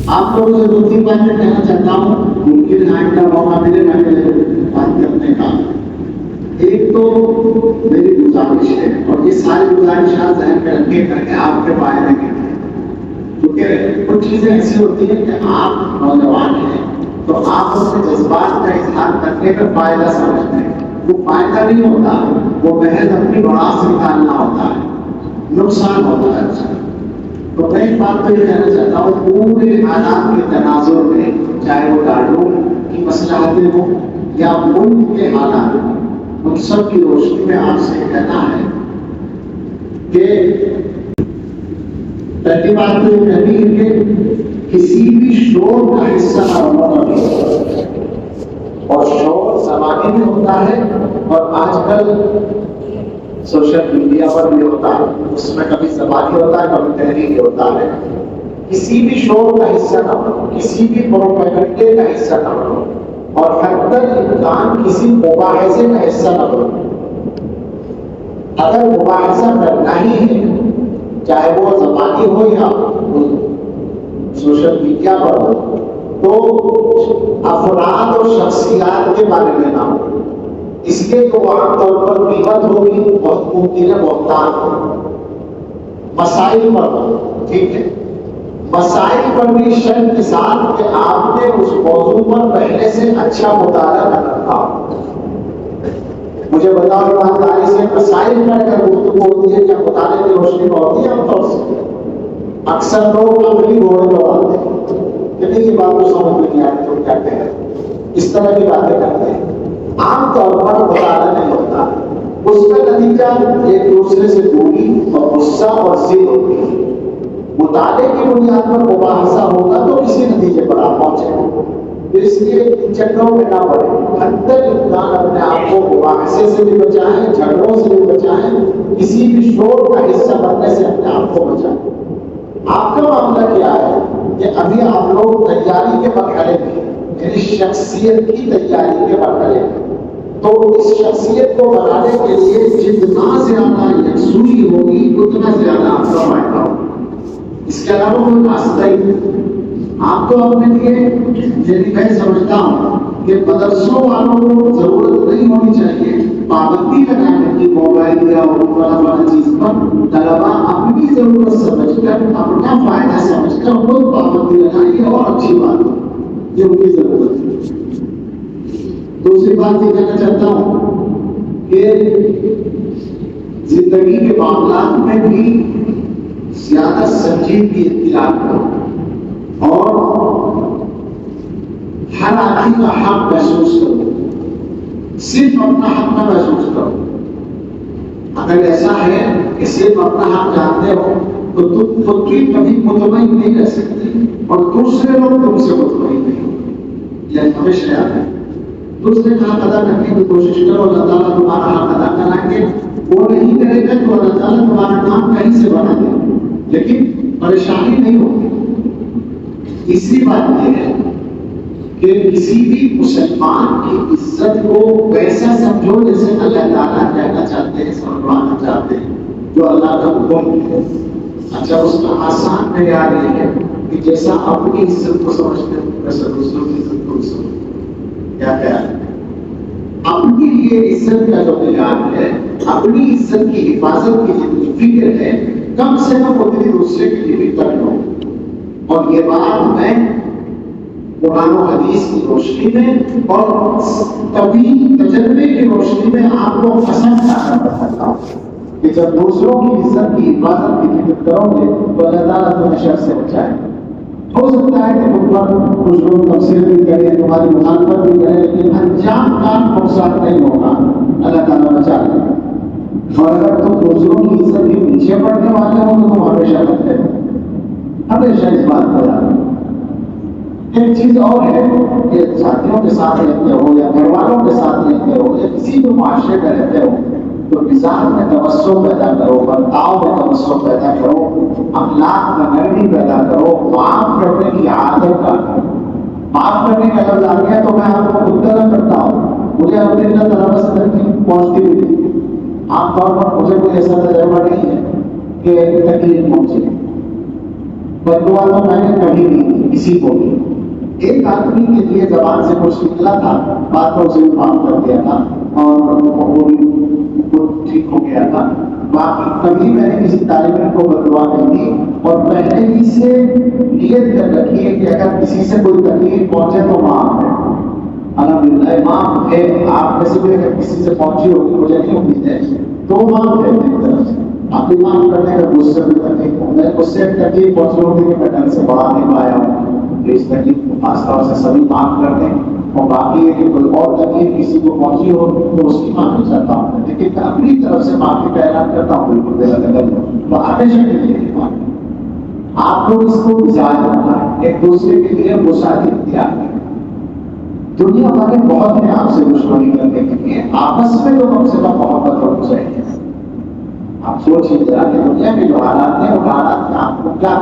آپ لوگوں سے دو تین باتیں کہنا چاہتا ہوں، ممکن آئندہ موقع ملے گا بات کرنے کا۔ ایک تو میری گزارش ہے، اور یہ ساری گزارشات ذہن میں رکھے کر کے آپ کے پائے رکھیں، کیونکہ کچھ چیزیں ایسی ہوتی ہیں کہ آپ نوجوان ہیں تو آپ اپنے جذبات کا اظہار کرنے کا فائدہ سمجھتے ہیں، وہ فائدہ نہیں ہوتا، وہ محض اپنی بڑاس نکالنا ہوتا ہے، نقصان ہوتا ہے اس کا۔ تو میں ایک بات تو یہ کہنا چاہتا ہوں، پورے حالات کے تناظر میں، چاہے وہ تعلق کی مصلحتیں ہوں یا ملک کے حالات، ان سب کی روشنی میں آپ سے کہنا ہے کہ پہلی بات تو یہ کہنی ہے کہ کسی بھی شور کا حصہ نہ ہونا، اور شور زمانے میں ہوتا ہے، اور آج کل سوشل میڈیا پر بھی ہوتا ہے، اس میں کبھی زبانی ہوتا ہے، کبھی تحریری ہوتا ہے۔ کسی بھی شور کا حصہ نہ بنو، کسی بھی پروپیگنڈے کا حصہ نہ بنو، اور حتی امکان کسی مباحثے کا حصہ نہ بنو۔ اگر مباحثہ کرنا ہی ہے، چاہے وہ زبانی ہو یا سوشل میڈیا پر ہو، تو افراد اور شخصیات کے بارے میں نہ ہو، اس لیے تو عام طور پر قیمت ہوگی، بہت ممکن ہے بہتان ہو۔ مسائل پر ہو، ٹھیک ہے، مسائل پر بھی شرط کے ساتھ کہ آپ نے اس موضوع پر پہلے سے اچھا مطالعہ نہ کرتا ہو۔ مجھے بتاؤ ایمانداری سے، مسائل پر اگر گفتگو ہوتی ہے کیا مطالعے کی روشنی میں ہوتی ہے؟ عام طور سے اکثر لوگ اپنی گھوڑے دوڑاتے ہیں کہ نہیں یہ بات تو سمجھ میں نہیں آتی، تو کیا کہہ رہے ہیں، اس طرح کی باتیں کرتے ہیں۔ عام طور پر مطالعہ نہیں ہوتا، اس کا نتیجہ ایک دوسرے سے دوری اور غصہ اور ضد ہوتی ہے۔ مطالعے کی بنیاد پر مباحثہ ہوگا تو کسی نتیجے پر آپ پہنچے، پھر اس لیے ان چکروں میں نہ پڑے، حتی امکان اپنے آپ کو مباحثے سے بھی بچائیں، جھگڑوں سے بھی بچائیں، کسی بھی شور کا حصہ بننے سے اپنے آپ کو بچائیں۔ آپ کا معاملہ کیا ہے کہ ابھی آپ لوگ تیاری کے مرحلے میں، یعنی شخصیت کی تیاری کے مرحلے میں، تو اس شخصیت کو بنانے کے لیے جتنا زیادہ یکسوئی ہوگی اتنا زیادہ آپ کا فائدہ ہوگا۔ اس کے علاوہ کوئی راستہ ہی نہیں۔ آپ کو اپنے لیے، یعنی میں سمجھتا ہوں کہ مدرسوں والوں کو ضرورت نہیں ہونی چاہیے پابندی لگانے کی موبائل یا والا چیز پر۔ طلبا اپنی ضرورت سمجھ کر، اپنا فائدہ سمجھ کر خود پابندی لگائیں گے، اور اچھی بات ہے، یہ ان کی ضرورت ہے۔ دوسری بات یہ کہنا چاہتا ہوں کہ زندگی کے معاملات میں بھی زیادہ سنجیدگی اختیار کرو، اور ہر آدمی کا حق محسوس کرو، صرف اپنا حق نہ محسوس کرو۔ اگر ایسا ہے کہ صرف اپنا حق جانتے ہو تو تم خود بھی کبھی مطمئن نہیں رہ سکتے، اور دوسرے لوگ تم سے مطمئن نہیں۔ یہ ہمیشہ یاد ہے، دوسرے کا حق ادا کرنے کی کوشش کرو، اللہ تعالیٰ تمہارا حق ادا کرائیں گے۔ وہ نہیں کرے گا تو اللہ تعالیٰ تمہارا کام کہیں سے بنا دے، لیکن پریشانی نہیں ہوگی۔ تیسری بات یہ ہے کہ کسی بھی مسلمان کی عزت کو ویسا سمجھو جیسے اللہ تعالیٰ کہنا چاہتے ہیں، سمجھوانا چاہتے ہیں، جو اللہ کا حکم ہے۔ اچھا، اس کا آسان معیار یہ ہے کہ جیسا اپنی عزت کو سمجھتے ہیں ویسا دوسروں کی عزت کو بھی سمجھتے ہیں۔ کیا خیال ہے؟ اپنی لیے عزت کا جو معیار ہے، اپنی عزت کی حفاظت کی جتنی فکر ہے، کم سے کم اتنی دوسرے کے لیے بھی کر لو۔ اور یہ بات میں قرآن و حدیث کی روشنی میں اور کبھی تجربے کی روشنی میں آپ کو پسند کرنا بتاتا ہوں کہ جب دوسروں کی عزت کی حفاظت کی فکر کرو گے تو اللہ تعالیٰ تمہیں شر سے بچائے۔ ہو سکتا ہے کہ تم پر کچھ لوگ تفسیر بھی کریں، تمہاری مخالفت بھی کریں، لیکن انجام کا نقصان نہیں ہوگا، اللہ تعالیٰ بچا لے گا۔ اور اگر تم دوسروں کی عزت کے پیچھے پڑنے والے ہو تو تم ہمیشہ کرتے ہو، ہمیشہ اس بات کو یاد رکھو۔ ایک چیز اور ہے کہ ساتھیوں کے ساتھ رہتے ہو یا گھر والوں کے ساتھ رہتے ہو یا کسی بھی معاشرے میں رہتے ہو تو مزاج میں توسع پیدا کرو، برتاؤ میں توسع پیدا کرو، اخلاق میں نرمی پیدا کرو، معاف کرنے کی عادت کا۔ معاف کرنے کا لفظ آ گیا تو میں آپ کو خود طلب کرتا ہوں، مجھے اپنے اندر طلب پہنچتی بھی نہیں۔ عام طور پر مجھے کوئی ایسا تجربہ نہیں ہے کہ تکلیف پہنچے، بددعا تو میں نے کبھی نہیں کی کسی کو بھی. ایک آدمی کے لیے زبان سے کچھ نکلا تھا، بات کو اسے معاف کر دیا تھا اور وہ بھی ٹھیک ہو گیا تھا. باقی کبھی میں نے کسی طالب علم کو بددعا نہیں دی، اور پہلے ہی سے نیت کر رکھی ہے کہ اگر کسی سے کوئی تکلیف پہنچے تو معاف ہے. الحمدللہ معاف ہے. آپ میں سے بھی اگر کسی سے پہنچی ہوگی، مجھے نہیں امید ہے، تو معاف ہے میری طرف سے. آپ معاف کرنے کا غصے میں تکلیف ہو، میں اس سے تکلیف پہنچی ہوگی کہ میں ڈھنگ سے بڑھا نہیں پایا ہوں، اس تکلیف کو خاص طور سے سبھی معاف کر دیں. اور باقی ہے کہ کوئی اور تکلیف کسی کو پہنچی ہو تو اس کی معافی چاہتا ہوں، لیکن اپنی طرف سے معافی کا اعلان کرتا ہوں بالکل وہ ہمیشہ کے لیے معافی. آپ کو اس کو مزاج ہوتا ہے ایک دوسرے کے لیے مساعد اختیار کریں. دنیا والے بہت ہیں آپ سے دشمنی کرنے کے لیے، آپس میں تو کم سے کم محبت ہونی چاہیے. آپ سوچیے ذرا کہ دنیا میں جو حالات ہیں، وہ حالات میں آپ کو کیا